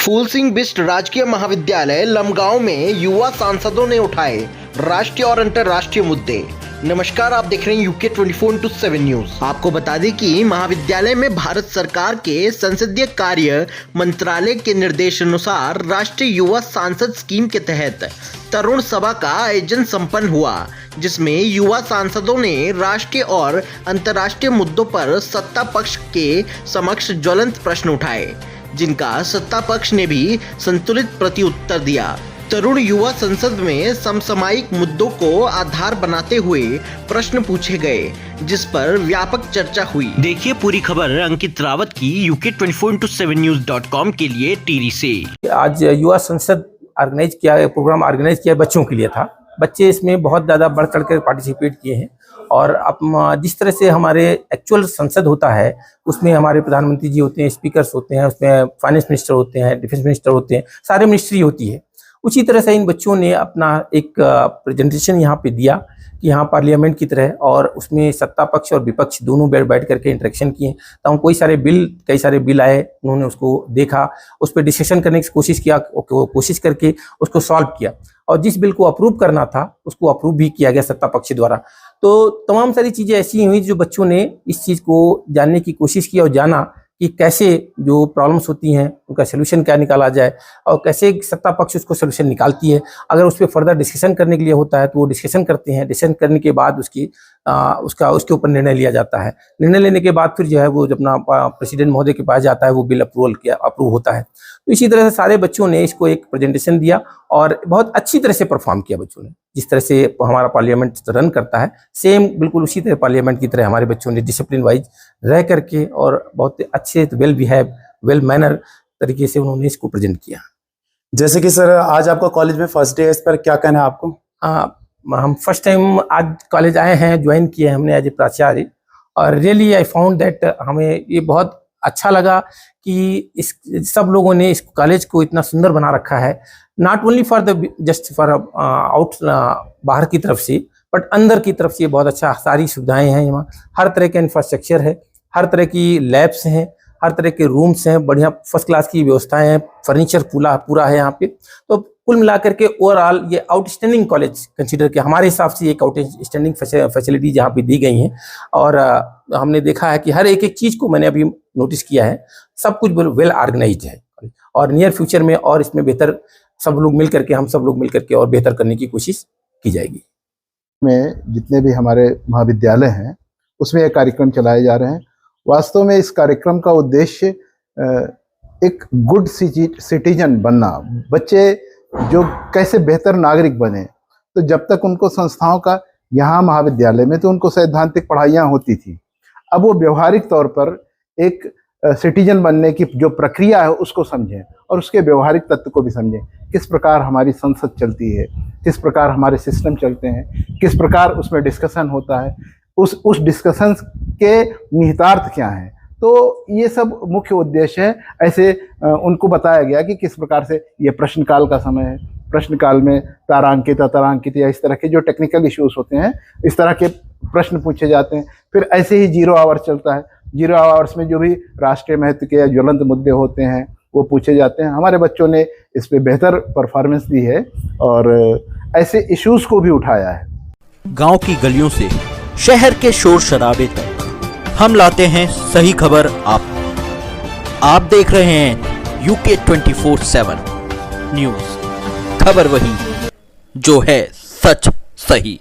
फूल सिंह बिष्ट राजकीय महाविद्यालय लमगांव में युवा सांसदों ने उठाए राष्ट्रीय और अंतर्राष्ट्रीय मुद्दे। नमस्कार, आप देख रहे हैं यूके 24/7 न्यूज। आपको बता दें कि महाविद्यालय में भारत सरकार के संसदीय कार्य मंत्रालय के निर्देशानुसार राष्ट्रीय युवा सांसद स्कीम के तहत तरुण सभा का आयोजन संपन्न हुआ, जिसमें युवा सांसदों ने राष्ट्रीय और अंतर्राष्ट्रीय मुद्दों पर सत्ता पक्ष के समक्ष ज्वलंत प्रश्न उठाए, जिनका सत्ता पक्ष ने भी संतुलित प्रत्युत्तर दिया। तरुण युवा संसद में समसामयिक मुद्दों को आधार बनाते हुए प्रश्न पूछे गए, जिस पर व्यापक चर्चा हुई। देखिए पूरी खबर अंकित रावत की यूके 24/7news.com के लिए टिहरी से। आज युवा संसद ऑर्गेनाइज किया, प्रोग्राम ऑर्गेनाइज किया बच्चों के लिए था। बच्चे इसमें बहुत ज़्यादा बढ़ चढ़ कर पार्टिसिपेट किए हैं और अब जिस तरह से हमारे एक्चुअल संसद होता है उसमें हमारे प्रधानमंत्री जी होते हैं, स्पीकर्स होते हैं, उसमें फाइनेंस मिनिस्टर होते हैं, डिफेंस मिनिस्टर होते हैं, सारे मिनिस्ट्री होती है। उसी तरह से इन बच्चों ने अपना एक प्रेजेंटेशन यहाँ पे दिया कि यहाँ पार्लियामेंट की तरह, और उसमें सत्ता पक्ष और विपक्ष दोनों बैठ करके इंटरेक्शन किए। तो कई सारे बिल आए, उन्होंने उसको देखा, उस पर डिस्कशन करने की कोशिश करके उसको सॉल्व किया, और जिस बिल को अप्रूव करना था उसको अप्रूव भी किया गया सत्ता पक्ष द्वारा। तो तमाम सारी चीज़ें ऐसी हुई जो बच्चों ने इस चीज़ को जानने की कोशिश की और जाना कि कैसे जो प्रॉब्लम्स होती हैं उनका सोल्यूशन क्या निकाला जाए और कैसे सत्ता पक्ष उसको सोल्यूशन निकालती है। अगर उस पर फर्दर डिस्कशन करने के लिए होता है तो वो डिस्कशन करते हैं, डिस्कशन करने के बाद उसके ऊपर निर्णय लिया जाता है। निर्णय लेने के बाद फिर जो है वो जब अपना प्रेसिडेंट महोदय के पास जाता है, वो बिल अप्रूव होता है। तो इसी तरह से सारे बच्चों ने इसको एक प्रेजेंटेशन दिया और बहुत अच्छी तरह से परफॉर्म किया बच्चों ने। जिस तरह से हमारा पार्लियामेंट रन करता है सेम बिल्कुल उसी तरह पार्लियामेंट की तरह हमारे बच्चों ने डिसिप्लिन वाइज रह करके और बहुत अच्छे वेल बिहेव, वेल मैनर तरीके से उन्होंने इसको प्रेजेंट किया। जैसे कि सर आज आपका कॉलेज में फर्स्ट डे है, इस पर क्या कहना है आपको? हम फर्स्ट टाइम आज कॉलेज आए हैं, ज्वाइन किए हमने एज ए प्राचार्य, और रियली आई फाउंड दैट हमें ये बहुत अच्छा लगा कि इस सब लोगों ने इस कॉलेज को इतना सुंदर बना रखा है, not only for the just for out बाहर की तरफ से, बट अंदर की तरफ से बहुत अच्छा, सारी सुविधाएं हैं यहाँ, हर तरह का इंफ्रास्ट्रक्चर है, हर तरह की लैब्स हैं, हर तरह के रूम्स हैं, बढ़िया फर्स्ट क्लास की व्यवस्थाएं हैं, फर्नीचर पूरा है यहाँ पे। तो कुल मिलाकर के ओवरऑल ये आउटस्टैंडिंग कॉलेज कंसीडर किया हमारे हिसाब से, एक आउटस्टैंडिंग फैसिलिटी जहाँ पे दी गई हैं। और हमने देखा है कि हर एक चीज़ को मैंने अभी नोटिस किया है, सब कुछ वेल ऑर्गेनाइज्ड है, और नियर फ्यूचर में और इसमें बेहतर हम सब लोग मिल करके और बेहतर करने की कोशिश की जाएगी। में जितने भी हमारे महाविद्यालय हैं उसमें ये कार्यक्रम चलाए जा रहे हैं। वास्तव में इस कार्यक्रम का उद्देश्य एक गुड सिटीजन बनना, बच्चे जो कैसे बेहतर नागरिक बने। तो जब तक उनको संस्थाओं का यहाँ महाविद्यालय में तो उनको सैद्धांतिक पढ़ाइयाँ होती थी, अब वो व्यवहारिक तौर पर एक सिटीजन बनने की जो प्रक्रिया है उसको समझें और उसके व्यवहारिक तत्व को भी समझें। किस प्रकार हमारी संसद चलती है, किस प्रकार हमारे सिस्टम चलते हैं, किस प्रकार उसमें डिस्कशन होता है, उस डिस्कशन के निहितार्थ क्या हैं। तो ये सब मुख्य उद्देश्य है। ऐसे उनको बताया गया कि किस प्रकार से ये प्रश्नकाल का समय है, प्रश्नकाल में तारांकित या इस तरह के जो टेक्निकल इश्यूज होते हैं, इस तरह के प्रश्न पूछे जाते हैं। फिर ऐसे ही 0 आवर्स चलता है, 0 आवर्स में जो भी राष्ट्रीय महत्व के या ज्वलंत मुद्दे होते हैं वो पूछे जाते हैं। हमारे बच्चों ने इस पे बेहतर परफॉर्मेंस दी है और ऐसे इश्यूज को भी उठाया है। गांव की गलियों से शहर के शोर शराबे तक हम लाते हैं सही खबर आप देख रहे हैं यूके 24/7 न्यूज। खबर वही जो है सच सही।